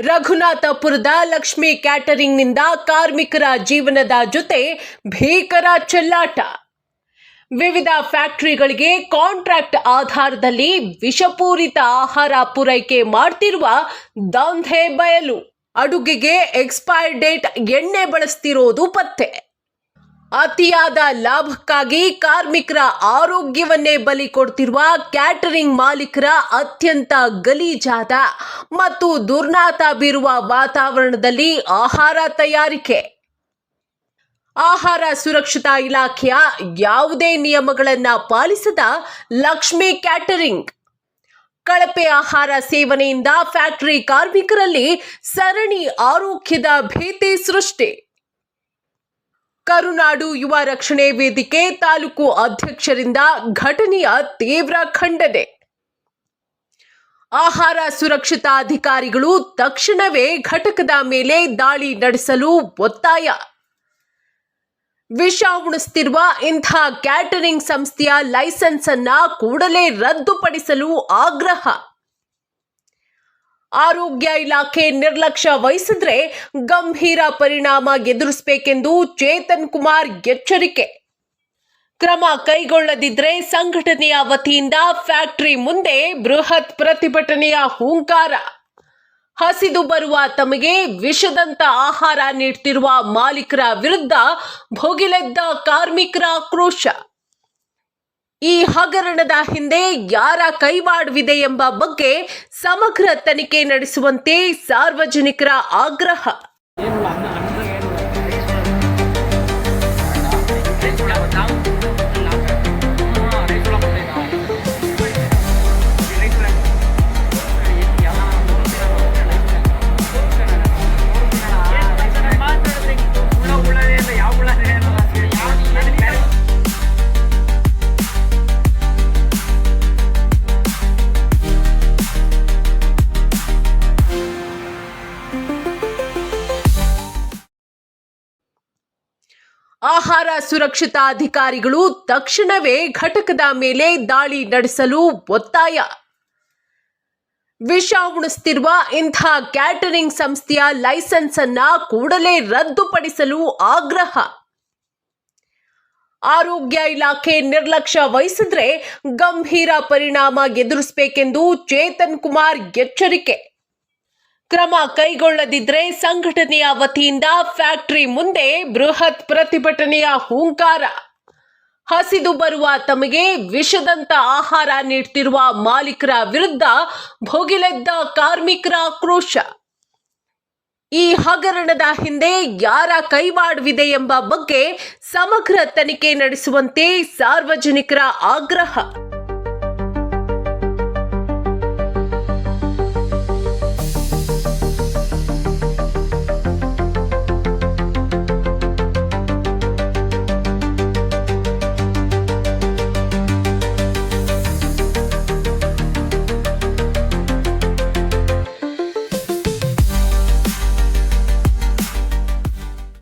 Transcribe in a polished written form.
ರಘುನಾಥಪುರದ ಲಕ್ಷ್ಮಿ ಕ್ಯಾಟರಿಂಗ್ನಿಂದ ಕಾರ್ಮಿಕರ ಜೀವನದ ಜೊತೆ ಭೀಕರ ಚೆಲ್ಲಾಟ. ವಿವಿಧ ಫ್ಯಾಕ್ಟರಿಗಳಿಗೆ ಕಾಂಟ್ರಾಕ್ಟ್ ಆಧಾರದಲ್ಲಿ ವಿಷಪೂರಿತ ಆಹಾರ ಪೂರೈಕೆ ಮಾಡ್ತಿರುವ ದಂಧೆ ಬಯಲು. ಅಡುಗೆಗೆ ಎಕ್ಸ್ಪೈರ್ ಡೇಟ್ ಎಣ್ಣೆ ಬಳಸ್ತಿರೋದು ಪತ್ತೆ. ಅತಿಯಾದ ಲಾಭಕ್ಕಾಗಿ ಕಾರ್ಮಿಕರ ಆರೋಗ್ಯವನ್ನೇ ಬಲಿ ಕೊಡ್ತಿರುವ ಕ್ಯಾಟರಿಂಗ್ ಮಾಲೀಕರ ಅತ್ಯಂತ ಗಲೀಜಾದ ಮತ್ತು ದುರ್ನಾತ ಬೀರುವ ವಾತಾವರಣದಲ್ಲಿ ಆಹಾರ ತಯಾರಿಕೆ. ಆಹಾರ ಸುರಕ್ಷತಾ ಇಲಾಖೆಯ ಯಾವುದೇ ನಿಯಮಗಳನ್ನು ಪಾಲಿಸದ ಲಕ್ಷ್ಮಿ ಕ್ಯಾಟರಿಂಗ್. ಕಳಪೆ ಆಹಾರ ಸೇವನೆಯಿಂದ ಫ್ಯಾಕ್ಟರಿ ಕಾರ್ಮಿಕರಲ್ಲಿ ಸರಣಿ ಆರೋಗ್ಯದ ಭೀತಿ ಸೃಷ್ಟಿ. ಕರುನಾಡು ಯುವ ರಕ್ಷಣೆ ವೇದಿಕೆ ತಾಲೂಕು ಅಧ್ಯಕ್ಷರಿಂದ ಘಟನೆಯ ತೀವ್ರ ಖಂಡನೆ. ಆಹಾರ ಸುರಕ್ಷತಾ ಅಧಿಕಾರಿಗಳು ತಕ್ಷಣವೇ ಘಟಕದ ಮೇಲೆ ದಾಳಿ ನಡೆಸಲು ಒತ್ತಾಯ. ವಿಷ ಉಣಿಸುತ್ತಿರುವ ಇಂಥ ಕ್ಯಾಟರಿಂಗ್ ಸಂಸ್ಥೆಯ ಲೈಸೆನ್ಸ್ ಅನ್ನ ಕೂಡಲೇ ರದ್ದುಪಡಿಸಲು ಆಗ್ರಹ. ಆರೋಗ್ಯ ಇಲಾಖೆ ನಿರ್ಲಕ್ಷ್ಯ ವಹಿಸಿದ್ರೆ ಗಂಭೀರ ಪರಿಣಾಮ ಎದುರಿಸಬೇಕೆಂದು ಚೇತನ್ ಕುಮಾರ್ ಎಚ್ಚರಿಕೆ. ಕ್ರಮ ಕೈಗೊಳ್ಳದಿದ್ರೆ ಸಂಘಟನೆಯ ವತಿಯಿಂದ ಫ್ಯಾಕ್ಟರಿ ಮುಂದೆ ಬೃಹತ್ ಪ್ರತಿಭಟನೆಯ ಹೂಂಕಾರ. ಹಸಿದು ಬರುವ ತಮಗೆ ವಿಷದಂತ ಆಹಾರ ನೀಡುತ್ತಿರುವ ಮಾಲೀಕರ ವಿರುದ್ಧ ಭುಗಿಲೆದ್ದ ಕಾರ್ಮಿಕರ ಆಕ್ರೋಶ. ಈ ಹಗರಣದ ಹಿಂದೆ ಯಾರ ಕೈವಾಡವಿದೆ ಎಂಬ ಬಗ್ಗೆ ಸಮಗ್ರ ತನಿಖೆ ನಡೆಸುವಂತೆ ಸಾರ್ವಜನಿಕರ ಆಗ್ರಹ. ಆಹಾರ ಸುರಕ್ಷತಾ ಅಧಿಕಾರಿಗಳು ತಕ್ಷಣವೇ ಘಟಕದ ಮೇಲೆ ದಾಳಿ ನಡೆಸಲು ಒತ್ತಾಯ. ವಿಷ ಉಣಿಸುತ್ತಿರುವ ಇಂಥ ಕ್ಯಾಟರಿಂಗ್ ಸಂಸ್ಥೆಯ ಲೈಸೆನ್ಸ್ ಅನ್ನ ಕೂಡಲೇ ರದ್ದುಪಡಿಸಲು ಆಗ್ರಹ. ಆರೋಗ್ಯ ಇಲಾಖೆ ನಿರ್ಲಕ್ಷ್ಯ ವಹಿಸಿದ್ರೆ ಗಂಭೀರ ಪರಿಣಾಮ ಎದುರಿಸಬೇಕೆಂದು ಚೇತನ್ ಕುಮಾರ್ ಎಚ್ಚರಿಕೆ. ಕ್ರಮ ಕೈಗೊಳ್ಳದಿದ್ರೆ ಸಂಘಟನೆಯ ವತಿಯಿಂದ ಫ್ಯಾಕ್ಟರಿ ಮುಂದೆ ಬೃಹತ್ ಪ್ರತಿಭಟನೆಯ ಹೂಂಕಾರ. ಹಸಿದು ಬರುವ ತಮಗೆ ವಿಷದಂತ ಆಹಾರ ನೀಡುತ್ತಿರುವ ಮಾಲೀಕರ ವಿರುದ್ಧ ಭುಗಿಲೆದ್ದ ಕಾರ್ಮಿಕರ ಆಕ್ರೋಶ. ಈ ಹಗರಣದ ಹಿಂದೆ ಯಾರ ಕೈವಾಡವಿದೆ ಎಂಬ ಬಗ್ಗೆ ಸಮಗ್ರ ತನಿಖೆ ನಡೆಸುವಂತೆ ಸಾರ್ವಜನಿಕರ ಆಗ್ರಹ.